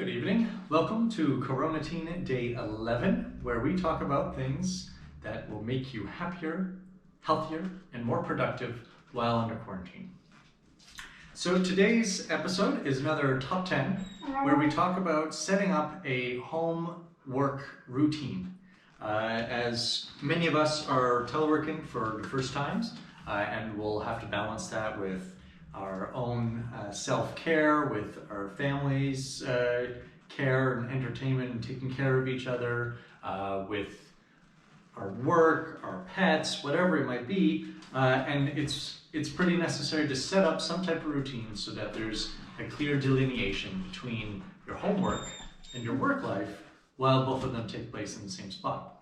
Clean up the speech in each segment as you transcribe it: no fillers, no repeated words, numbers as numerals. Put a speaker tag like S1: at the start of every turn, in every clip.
S1: Good evening. Welcome to Quoronatine Day 11, where we talk about things that will make you happier, healthier, and more productive while under quarantine. So today's episode is another top 10, where we talk about setting up a home work routine. As many of us are teleworking for the first times, and we'll have to balance that with our own self-care, with our family's care and entertainment and taking care of each other, with our work, our pets, whatever it might be. And it's pretty necessary to set up some type of routine so that there's a clear delineation between your homework and your work life while both of them take place in the same spot.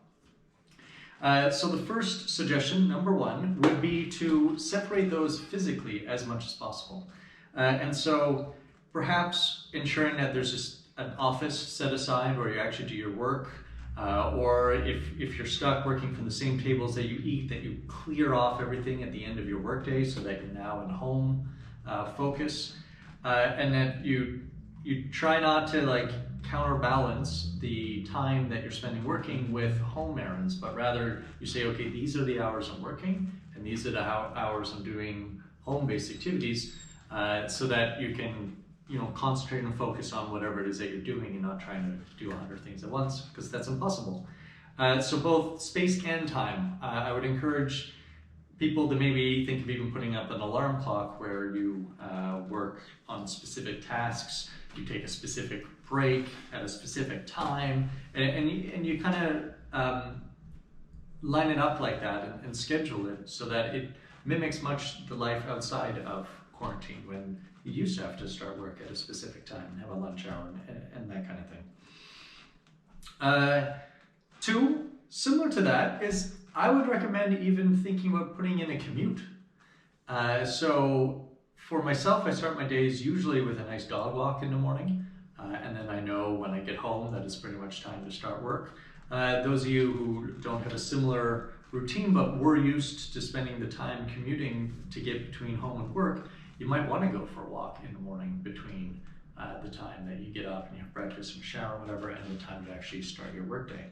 S1: So the first suggestion, number one, would be to separate those physically as much as possible. And so perhaps ensuring that there's just an office set aside where you actually do your work, or if you're stuck working from the same tables that you eat, that you clear off everything at the end of your workday so that you're now in home focus, and that you try not to counterbalance the time that you're spending working with home errands, but rather you say, okay, these are the hours I'm working and these are the hours I'm doing home-based activities, so that you can concentrate and focus on whatever it is that you're doing and not trying to do 100 things at once, because that's impossible. So both space and time. I would encourage people to maybe think of even putting up an alarm clock where you work on specific tasks, you take a specific break at a specific time, and you kind of line it up like that and schedule it so that it mimics much the life outside of quarantine, when you used to have to start work at a specific time and have a lunch hour and that kind of thing. Two, similar to that, is I would recommend even thinking about putting in a commute. So for myself, I start my days usually with a nice dog walk in the morning, and then I know when I get home that it's pretty much time to start work. Those of you who don't have a similar routine but were used to spending the time commuting to get between home and work, you might want to go for a walk in the morning between the time that you get up and you have breakfast and shower, whatever, and the time to actually start your workday.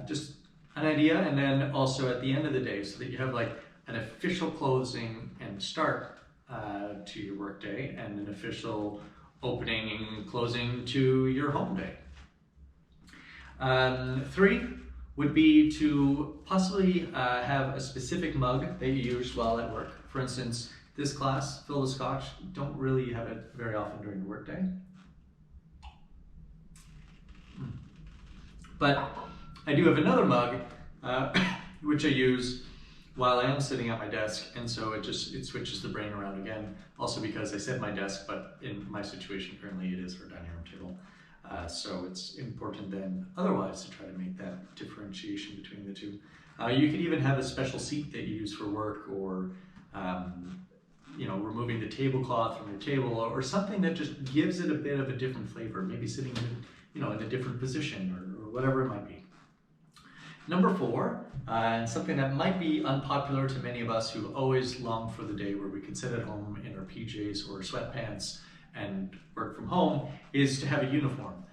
S1: Just an idea. And then also at the end of the day, so that you have an official closing and start to your workday, and an official opening and closing to your home day. Three would be to possibly have a specific mug that you use while at work. For instance, this glass filled with scotch, don't really have it very often during the workday. But I do have another mug, which I use while I am sitting at my desk, and so it switches the brain around again. Also because I said my desk, but in my situation currently it is our dining room table. So it's important then otherwise to try to make that differentiation between the two. You could even have a special seat that you use for work, or removing the tablecloth from your table, or something that just gives it a bit of a different flavor, maybe sitting in a different position, or whatever it might be. Number four, and something that might be unpopular to many of us who always long for the day where we can sit at home in our PJs or sweatpants and work from home, is to have a uniform.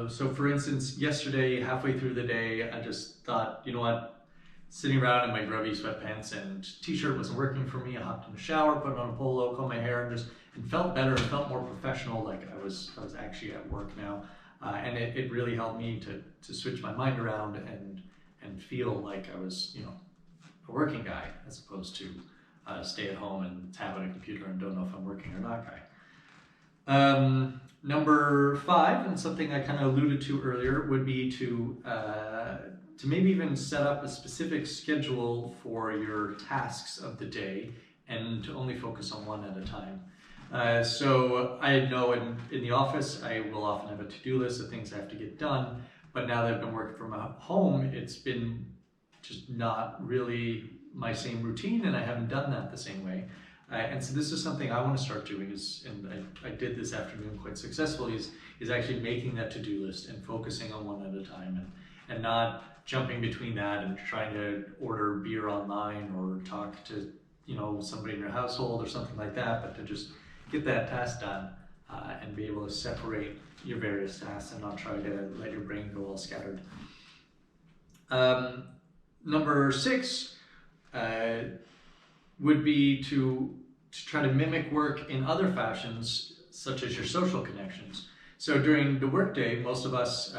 S1: So for instance, yesterday, halfway through the day, I just thought, you know what, sitting around in my grubby sweatpants and t-shirt wasn't working for me. I hopped in the shower, put on a polo, combed my hair, and felt better and felt more professional, like I was actually at work now. And it really helped me to switch my mind around and feel like I was, a working guy, as opposed to stay at home and tab on a computer and don't know if I'm working or not guy. Number five, and something I kind of alluded to earlier, would be to maybe even set up a specific schedule for your tasks of the day and to only focus on one at a time. So I know in the office, I will often have a to-do list of things I have to get done, but now that I've been working from home, it's been just not really my same routine, and I haven't done that the same way. And so this is something I want to start doing, and I did this afternoon quite successfully, is actually making that to-do list and focusing on one at a time, and not jumping between that and trying to order beer online or talk to somebody in your household or something like that, but to just get that task done and and be able to separate your various tasks and not try to let your brain go all scattered. Number 6 would be to try to mimic work in other fashions, such as your social connections. So during the workday, most of us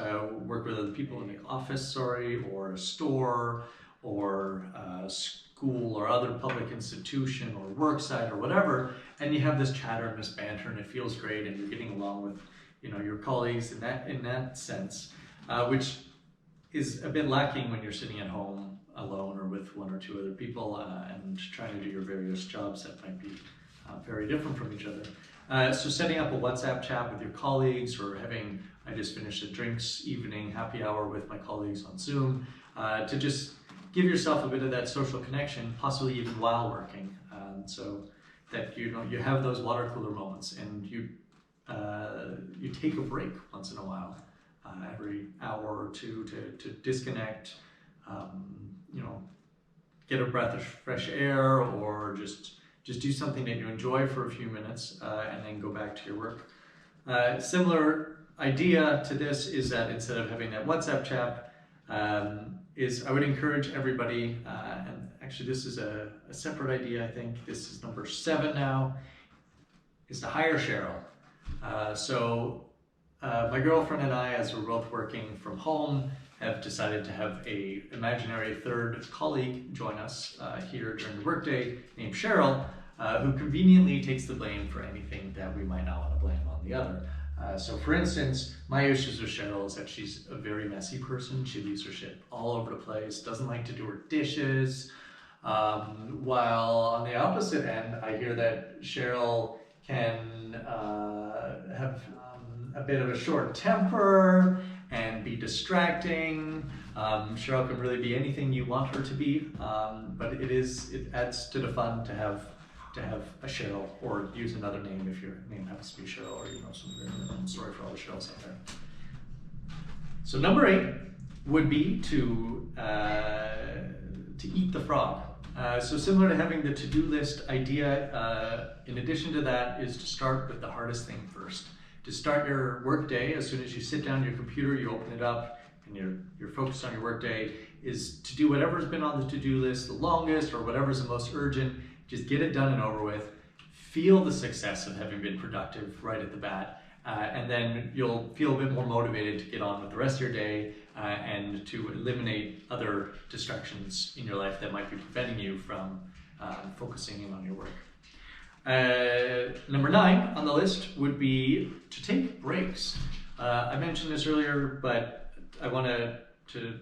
S1: work with other people in the office, or a store, or a school, or other public institution, or work site, or whatever, and you have this chatter and this banter, and it feels great, and you're getting along with, your colleagues in that sense, which is a bit lacking when you're sitting at home alone or with 1 or 2 other people and trying to do your various jobs that might be very different from each other. So setting up a WhatsApp chat with your colleagues, or I just finished a drinks evening happy hour with my colleagues on Zoom, to just give yourself a bit of that social connection, possibly even while working, so that you have those water cooler moments, and you take a break once in a while, every hour or 2 to disconnect, get a breath of fresh air, or just do something that you enjoy for a few minutes, and then go back to your work. Similar idea to this is that instead of having that WhatsApp chat, I would encourage everybody, and actually this is a separate idea, I think this is number 7 now, is to hire Cheryl. My girlfriend and I, as we're both working from home, have decided to have a imaginary third colleague join us here during the workday, named Cheryl, who conveniently takes the blame for anything that we might not want to blame on the other. So for instance, my issues with Cheryl is that she's a very messy person. She leaves her shit all over the place, doesn't like to do her dishes, while on the opposite end, I hear that Cheryl can have a bit of a short temper and be distracting. Cheryl can really be anything you want her to be, but it adds to the fun to have a Cheryl, or use another name if your name happens to be Cheryl, or some. I'm sorry for all the Cheryls out there. So number 8 would be to eat the frog. So similar to having the to-do list idea, in addition to that is to start with the hardest thing first. To start your work day, as soon as you sit down at your computer, you open it up, and you're focused on your work day, is to do whatever's been on the to-do list the longest, or whatever's the most urgent. Just get it done and over with. Feel the success of having been productive right at the bat, and then you'll feel a bit more motivated to get on with the rest of your day, and to eliminate other distractions in your life that might be preventing you from focusing in on your work. Number 9 on the list would be to take breaks. I mentioned this earlier, but I want to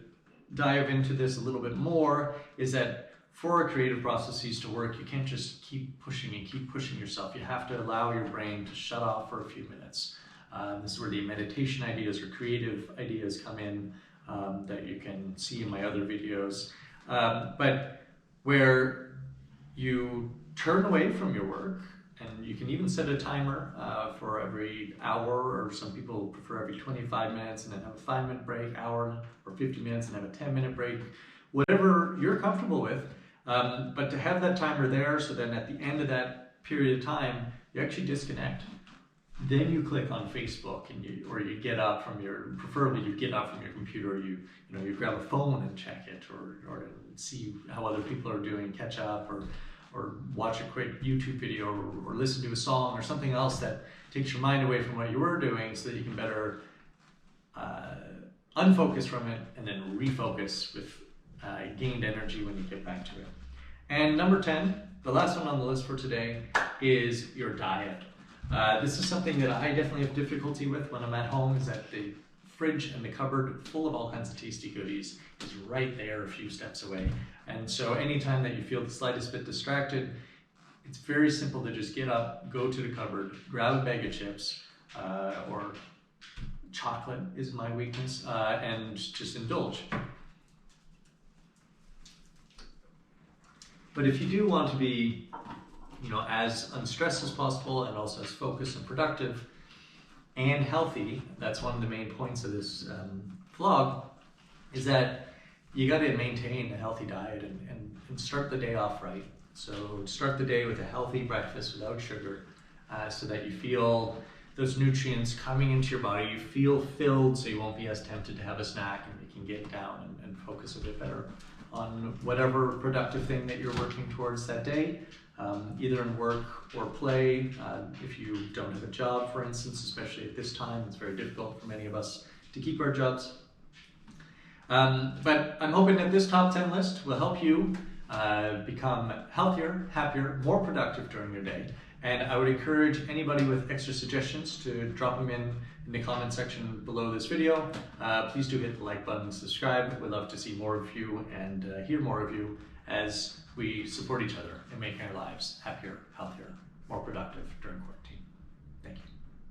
S1: dive into this a little bit more, is that for creative processes to work, you can't just keep pushing yourself. You have to allow your brain to shut off for a few minutes. This is where the meditation ideas or creative ideas come in, that you can see in my other videos. But where you turn away from your work, and you can even set a timer for every hour, or some people prefer every 25 minutes and then have a 5-minute break, hour or 50 minutes and have a 10-minute break, whatever you're comfortable with. But to have that timer there, so then at the end of that period of time, you actually disconnect. Then you click on Facebook, and you get up from preferably you get up from your computer, you grab a phone and check it, or see how other people are doing, catch up, or watch a quick YouTube video, or listen to a song, or something else that takes your mind away from what you were doing, so that you can better unfocus from it and then refocus with gained energy when you get back to it. And number 10, the last one on the list for today, is your diet. This is something that I definitely have difficulty with when I'm at home, is that the fridge and the cupboard full of all kinds of tasty goodies is right there a few steps away. And so anytime that you feel the slightest bit distracted, it's very simple to just get up, go to the cupboard, grab a bag of chips, or chocolate is my weakness, and just indulge. But if you do want to be, as unstressed as possible, and also as focused and productive and healthy, that's one of the main points of this vlog, is that you got to maintain a healthy diet and start the day off right. So start the day with a healthy breakfast without sugar, so that you feel those nutrients coming into your body. You feel filled, so you won't be as tempted to have a snack, and you can get down and focus a bit better on whatever productive thing that you're working towards that day, either in work or play. If you don't have a job, for instance, especially at this time, it's very difficult for many of us to keep our jobs. But I'm hoping that this top 10 list will help you become healthier, happier, more productive during your day. And I would encourage anybody with extra suggestions to drop them in the comment section below this video. Please do hit the like button and subscribe. We'd love to see more of you and hear more of you as we support each other in making our lives happier, healthier, more productive during quarantine.